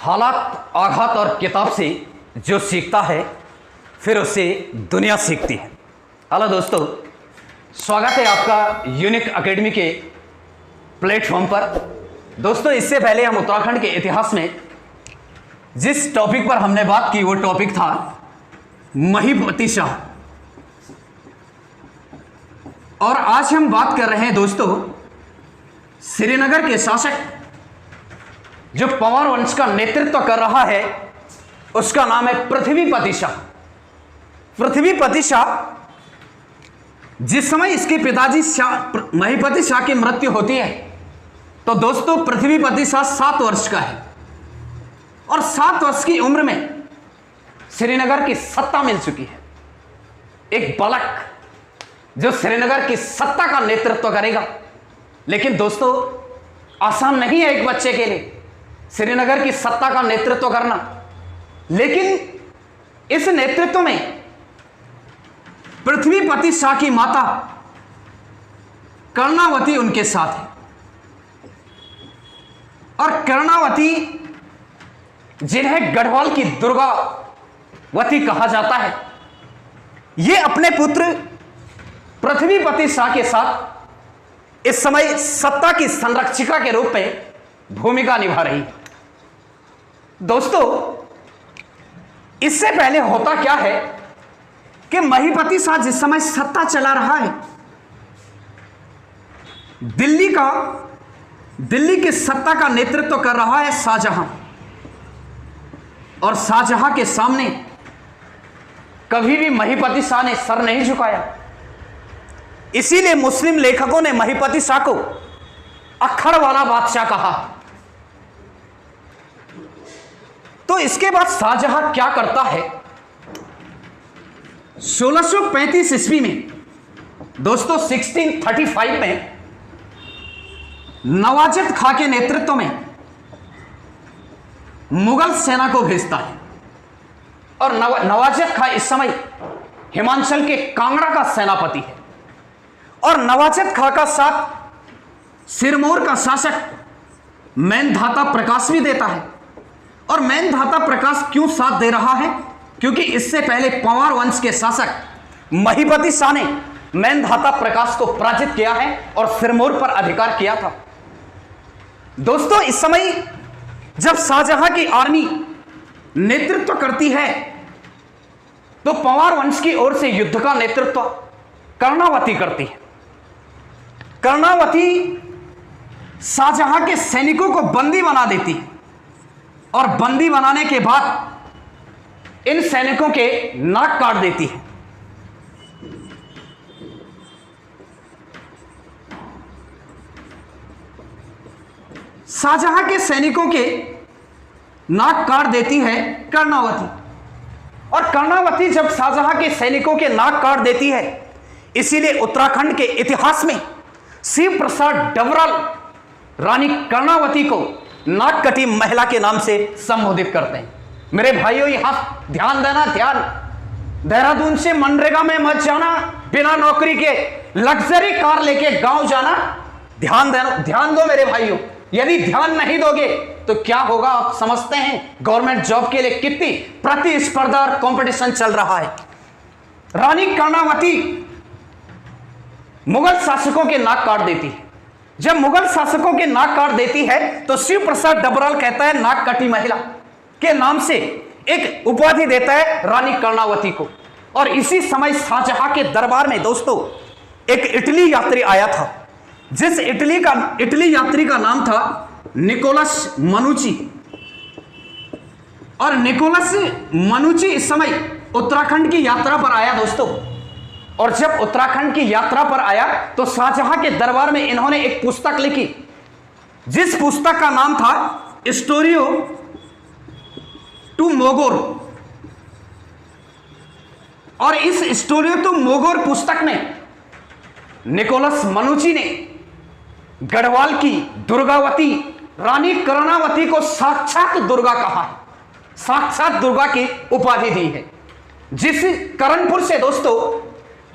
हालात, आघात और किताब से जो सीखता है फिर उससे दुनिया सीखती है। हेलो दोस्तों, स्वागत है आपका यूनिक एकेडमी के प्लेटफॉर्म पर। दोस्तों, इससे पहले हम उत्तराखंड के इतिहास में जिस टॉपिक पर हमने बात की वो टॉपिक था महीपति शाह, और आज हम बात कर रहे हैं दोस्तों श्रीनगर के शासक जो पंवार वंश का नेतृत्व कर रहा है, उसका नाम है पृथ्वीपति शाह। पृथ्वीपति शाह, जिस समय इसके पिताजी महीपति शाह की मृत्यु होती है तो दोस्तों पृथ्वीपति शाह 7 वर्ष का है, और 7 वर्ष की उम्र में श्रीनगर की सत्ता मिल चुकी है। एक बालक जो श्रीनगर की सत्ता का नेतृत्व करेगा। लेकिन दोस्तों, आसान नहीं है एक बच्चे के लिए श्रीनगर की सत्ता का नेतृत्व करना। लेकिन इस नेतृत्व में पृथ्वीपति शाह की माता कर्णावती उनके साथ है, और कर्णावती जिन्हें गढ़वाल की दुर्गावती कहा जाता है, ये अपने पुत्र पृथ्वीपति शाह के साथ इस समय सत्ता की संरक्षिका के रूप में भूमिका निभा रही है। दोस्तों, इससे पहले होता क्या है कि महीपति शाह जिस समय सत्ता चला रहा है, दिल्ली की सत्ता का नेतृत्व कर रहा है शाहजहां, और शाहजहां के सामने कभी भी महीपति शाह ने सर नहीं झुकाया। इसीलिए मुस्लिम लेखकों ने महीपति शाह को अक्खड़ वाला बादशाह कहा। तो इसके बाद शाहजहां क्या करता है, 1635 ईस्वी में दोस्तों 1635 में नवाजत खां के नेतृत्व में मुगल सेना को भेजता है। और नवाजत खां इस समय हिमाचल के कांगड़ा का सेनापति है, और नवाजत खां का साथ सिरमौर का शासक मैनधाता प्रकाश भी देता है। और मैनधाता प्रकाश क्यों साथ दे रहा है? क्योंकि इससे पहले पंवार वंश के शासक महीपति शाह ने मैनधाता प्रकाश को पराजित किया है और सिरमौर पर अधिकार किया था। दोस्तों, इस समय जब शाहजहां की आर्मी नेतृत्व करती है तो पंवार वंश की ओर से युद्ध का नेतृत्व कर्णावती करती है। कर्णावती शाहजहां के सैनिकों को बंदी बना देती है, और बंदी बनाने के बाद इन सैनिकों के नाक काट देती है। शाहजहां के सैनिकों के नाक काट देती है कर्णावती, और कर्णावती जब शाहजहां के सैनिकों के नाक काट देती है, इसीलिए उत्तराखंड के इतिहास में शिव प्रसाद डबराल रानी कर्णावती को नाककटी महिला के नाम से संबोधित करते हैं। मेरे भाइयों, यहां ध्यान देना, ध्यान। देहरादून से मनरेगा में मत जाना, बिना नौकरी के लग्जरी कार लेके गांव जाना। ध्यान देना, ध्यान दो मेरे भाइयों। यदि ध्यान नहीं दोगे तो क्या होगा आप समझते हैं? गवर्नमेंट जॉब के लिए कितनी प्रतिस्पर्धा और कंपटीशन चल रहा है। रानी कर्णावती मुगल शासकों के नाक काट देती है। जब मुगल शासकों के नाक काट देती है तो शिव प्रसाद डबराल कहता है नाक कटी महिला के नाम से एक उपाधि देता है रानी कर्णावती को। और इसी समय शाहजहां के दरबार में दोस्तों एक इटली यात्री आया था, जिस इटली यात्री का नाम था निकोलस मनुची। और निकोलस मनुची इस समय उत्तराखंड की यात्रा पर आया दोस्तों, और जब उत्तराखंड की यात्रा पर आया तो शाहजहां के दरबार में इन्होंने एक पुस्तक लिखी, जिस पुस्तक का नाम था स्टोरियो टू मोगोर। और इस स्टोरियो टू मोगोर पुस्तक में निकोलस मनुची ने गढ़वाल की दुर्गावती रानी कर्णावती को साक्षात दुर्गा कहा है, साक्षात दुर्गा की उपाधि दी है। जिस करणपुर से दोस्तों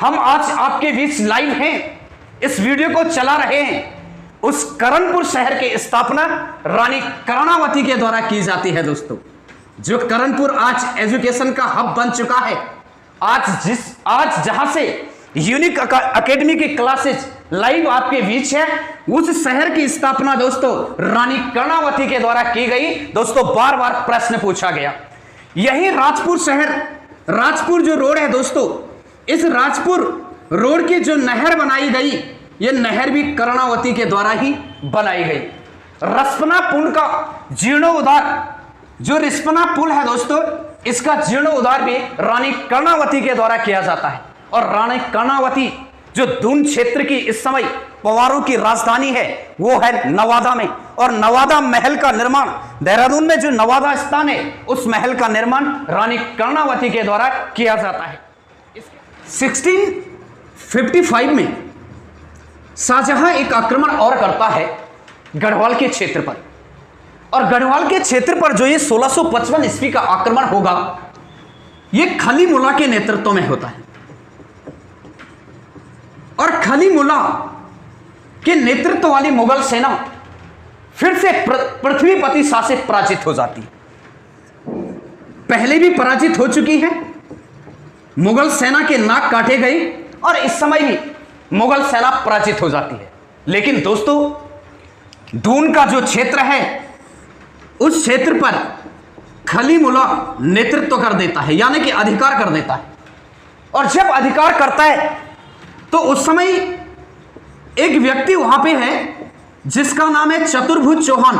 हम आज आपके बीच लाइव हैं, इस वीडियो को चला रहे हैं, उस करणपुर शहर की स्थापना रानी कर्णावती के द्वारा की जाती है दोस्तों। जो करणपुर आज एजुकेशन का हब बन चुका है, आज जहां से यूनिक एकेडमी की क्लासेस लाइव आपके बीच है, उस शहर की स्थापना दोस्तों रानी कर्णावती के द्वारा की गई। दोस्तों बार बार प्रश्न पूछा गया। यही राजपुर शहर, राजपुर जो रोड है दोस्तों, इस राजपुर रोड की जो नहर बनाई गई, यह नहर भी कर्णावती के द्वारा ही बनाई गई। रिस्पना पुल का जीर्णोद्धार, जो रिस्पना पुल है दोस्तों, इसका जीर्णोद्धार भी रानी कर्णावती के द्वारा किया जाता है। और रानी कर्णावती जो दून क्षेत्र की इस समय पवारों की राजधानी है, वो है नवादा में। और नवादा महल का निर्माण, देहरादून में जो नवादा स्थान है, उस महल का निर्माण रानी कर्णावती के द्वारा किया जाता है। 1655 में शाहजहां एक आक्रमण और करता है गढ़वाल के क्षेत्र पर। और गढ़वाल के क्षेत्र पर जो ये 1655 ईस्वी का आक्रमण होगा, ये खलीमुल्ला के नेतृत्व में होता है। और खलीमुल्ला के नेतृत्व वाली मुगल सेना फिर से पृथ्वीपति शाह से पराजित हो जाती है। पहले भी पराजित हो चुकी है, मुगल सेना के नाक काटे गए, और इस समय भी मुगल सेना पराजित हो जाती है। लेकिन दोस्तों दून का जो क्षेत्र है, उस क्षेत्र पर खलीमुल्ला नेतृत्व कर देता है, यानी कि अधिकार कर देता है। और जब अधिकार करता है तो उस समय एक व्यक्ति वहां पे है जिसका नाम है चतुर्भुज चौहान।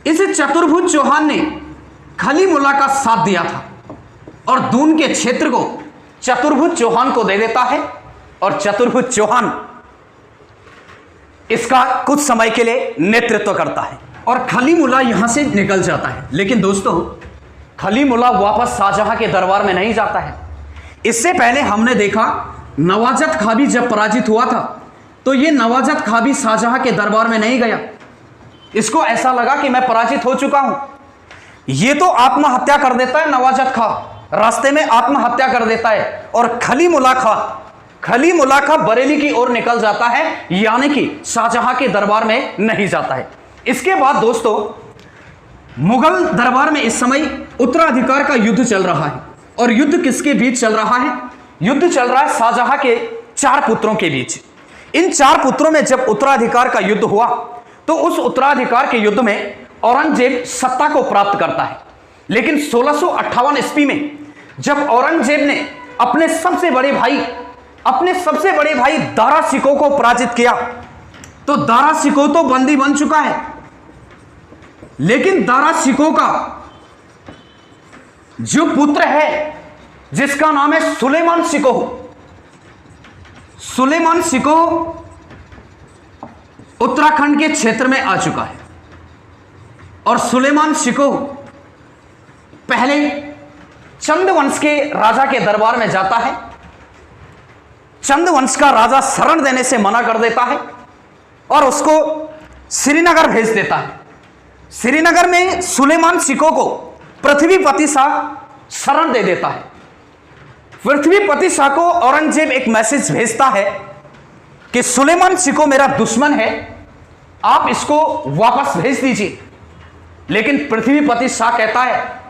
इस चतुर्भुज चौहान ने खलीमुल्ला का साथ दिया था और दून के क्षेत्र को चतुर्भुज चौहान को दे देता है। और चतुर्भुज चौहान इसका कुछ समय के लिए नेतृत्व करता है और खलीमुल्ला यहां से निकल जाता है। लेकिन दोस्तों खलीमुल्ला वापस शाहजहां के दरबार में नहीं जाता है। इससे पहले हमने देखा नवाजत खां भी जब पराजित हुआ था, तो ये नवाजत खां भी शाहजहां के दरबार में नहीं गया। इसको ऐसा लगा कि मैं पराजित हो चुका हूं। ये तो आत्महत्या कर देता है नवाजत खां, रास्ते में आत्महत्या कर देता है। और खलीमुल्ला खां बरेली की ओर निकल जाता है, यानी कि शाहजहां के दरबार में नहीं जाता है। इसके बाद दोस्तों मुगल दरबार में इस समय उत्तराधिकार का युद्ध चल रहा है। और युद्ध किसके बीच चल रहा है? युद्ध चल रहा है शाहजहां के 4 पुत्रों के बीच। इन 4 पुत्रों में जब उत्तराधिकार का युद्ध हुआ, तो उस उत्तराधिकार के युद्ध में औरंगजेब सत्ता को प्राप्त करता है। लेकिन 1658 ईस्वी में जब औरंगजेब ने अपने सबसे बड़े भाई दारा शिकोह को पराजित किया, तो दारा शिकोह तो बंदी बन चुका है, लेकिन दारा शिकोह का जो पुत्र है जिसका नाम है सुलेमान शिकोह उत्तराखंड के क्षेत्र में आ चुका है। और सुलेमान शिकोह पहले चंदवंश के राजा के दरबार में जाता है। चंदवंश का राजा शरण देने से मना कर देता है और उसको श्रीनगर भेज देता है। श्रीनगर में सुलेमान शिकोह को पृथ्वीपति शाह शरण दे देता है। पृथ्वीपति शाह को औरंगजेब एक मैसेज भेजता है कि सुलेमान शिकोह मेरा दुश्मन है, आप इसको वापस भेज दीजिए। लेकिन पृथ्वीपति शाह कहता है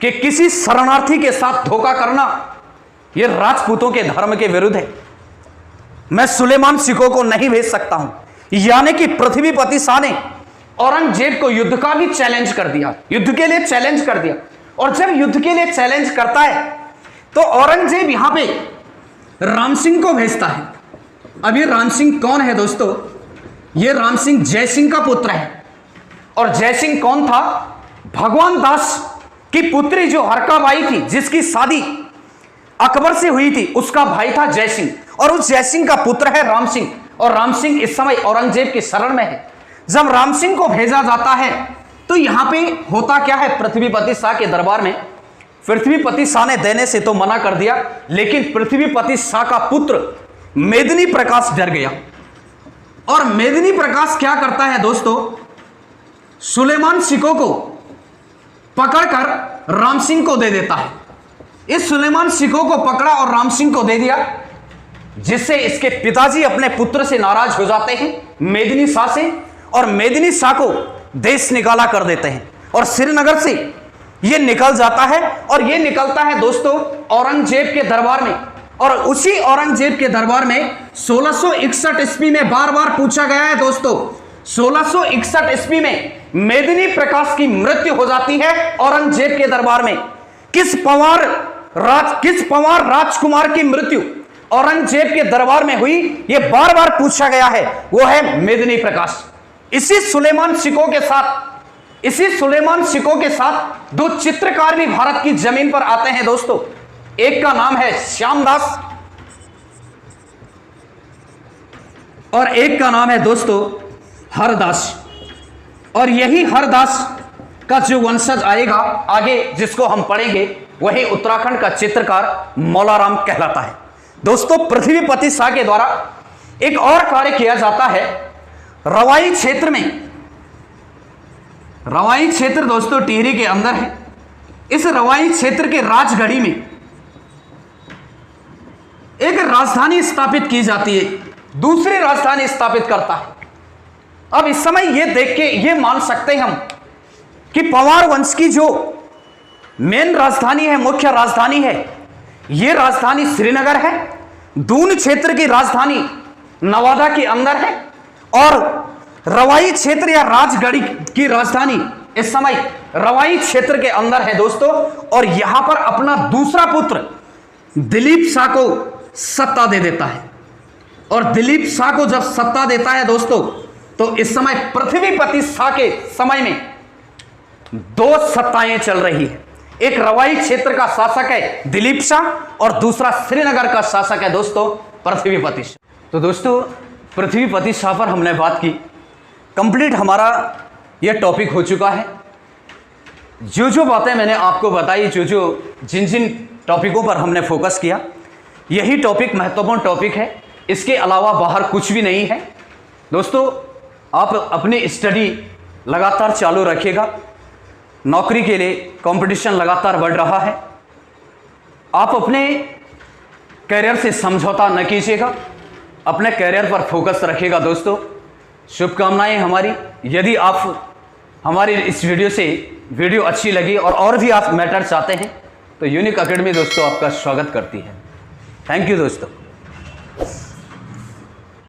कि किसी शरणार्थी के साथ धोखा करना यह राजपूतों के धर्म के विरुद्ध है, मैं सुलेमान शिकोह को नहीं भेज सकता हूं। यानी कि पृथ्वीपति शाह ने औरंगजेब को युद्ध का भी चैलेंज कर दिया, युद्ध के लिए चैलेंज कर दिया। और जब युद्ध के लिए चैलेंज करता है तो औरंगजेब यहां पे राम सिंह को भेजता है। अब ये राम सिंह कौन है दोस्तों? ये राम सिंह जय सिंह का पुत्र है। और जय सिंह कौन था? भगवान दास की पुत्री जो हरकाबाई थी, जिसकी शादी अकबर से हुई थी, उसका भाई था जय सिंह। और उस जय सिंह का पुत्र है राम सिंह। और राम सिंह इस समय औरंगजेब की शरण में है। जब राम सिंह को भेजा जाता है तो यहां पे होता क्या है? पृथ्वीपति शाह के दरबार में पृथ्वीपति शाह ने देने से तो मना कर दिया, लेकिन पृथ्वीपति शाह का पुत्र मेदिनी प्रकाश डर गया। और मेदिनी प्रकाश क्या करता है दोस्तों? सुलेमान शिकोह को पकड़कर राम सिंह को दे देता है। इस सुलेमान शिकोह को पकड़ा और राम सिंह को दे दिया। जिससे इसके पिताजी अपने पुत्र से नाराज हो जाते हैं मेदिनी शाह से, और मेदिनी शाह को देश निकाला कर देते हैं और श्रीनगर से यह निकल जाता है। और यह निकलता है दोस्तों औरंगजेब के दरबार में, और उसी औरंगजेब के दरबार में 1661 ईस्वी में बार बार पूछा गया है दोस्तों, 1661 ईस्वी में मेदिनी प्रकाश की मृत्यु हो जाती है औरंगजेब के दरबार में। किस पवार राजकुमार की मृत्यु औरंगजेब के दरबार में हुई, यह बार बार पूछा गया है, वो है मेदिनी प्रकाश। इसी सुलेमान शिकोह के साथ दो चित्रकार भी भारत की जमीन पर आते हैं दोस्तों। एक का नाम है श्यामदास और एक का नाम है दोस्तों हरदास। और यही हरदास का जो वंशज आएगा आगे, जिसको हम पढ़ेंगे, वही उत्तराखंड का चित्रकार मौलाराम कहलाता है। दोस्तों पृथ्वीपति शाह के द्वारा एक और कार्य किया जाता है रवाई क्षेत्र में। रवाई क्षेत्र दोस्तों टिहरी के अंदर है। इस रवाई क्षेत्र के राजगढ़ी में एक राजधानी स्थापित की जाती है, दूसरी राजधानी स्थापित करता है। अब इस समय यह देख के यह मान सकते हैं हम कि पवार वंश की जो मेन राजधानी है, मुख्य राजधानी है, यह राजधानी श्रीनगर है। दून क्षेत्र की राजधानी नवादा के अंदर है और रवाई क्षेत्र या राजगढ़ी की राजधानी इस समय रवाई क्षेत्र के अंदर है दोस्तों। और यहां पर अपना दूसरा पुत्र दिलीप शाह को सत्ता दे देता है। और दिलीप शाह को जब सत्ता देता है दोस्तों, तो इस समय पृथ्वीपति शाह के समय में दो सत्ताएं चल रही है। एक रवाई क्षेत्र का शासक है दिलीप शाह और दूसरा श्रीनगर का शासक है दोस्तों पृथ्वीपति शाह। तो दोस्तों पृथ्वीपति शाह पर हमने बात की, कंप्लीट हमारा यह टॉपिक हो चुका है। जो जो बातें मैंने आपको बताई, जिन जिन टॉपिकों पर हमने फोकस किया, यही टॉपिक महत्वपूर्ण टॉपिक है। इसके अलावा बाहर कुछ भी नहीं है। दोस्तों आप अपनी स्टडी लगातार चालू रखिएगा। नौकरी के लिए कंपटीशन लगातार बढ़ रहा है। आप अपने करियर से समझौता न कीजिएगा, अपने करियर पर फोकस रखिएगा दोस्तों। शुभकामनाएं हमारी। यदि आप हमारी इस वीडियो अच्छी लगी और भी आप मैटर चाहते हैं, तो यूनिक एकेडमी दोस्तों आपका स्वागत करती है। थैंक यू दोस्तों।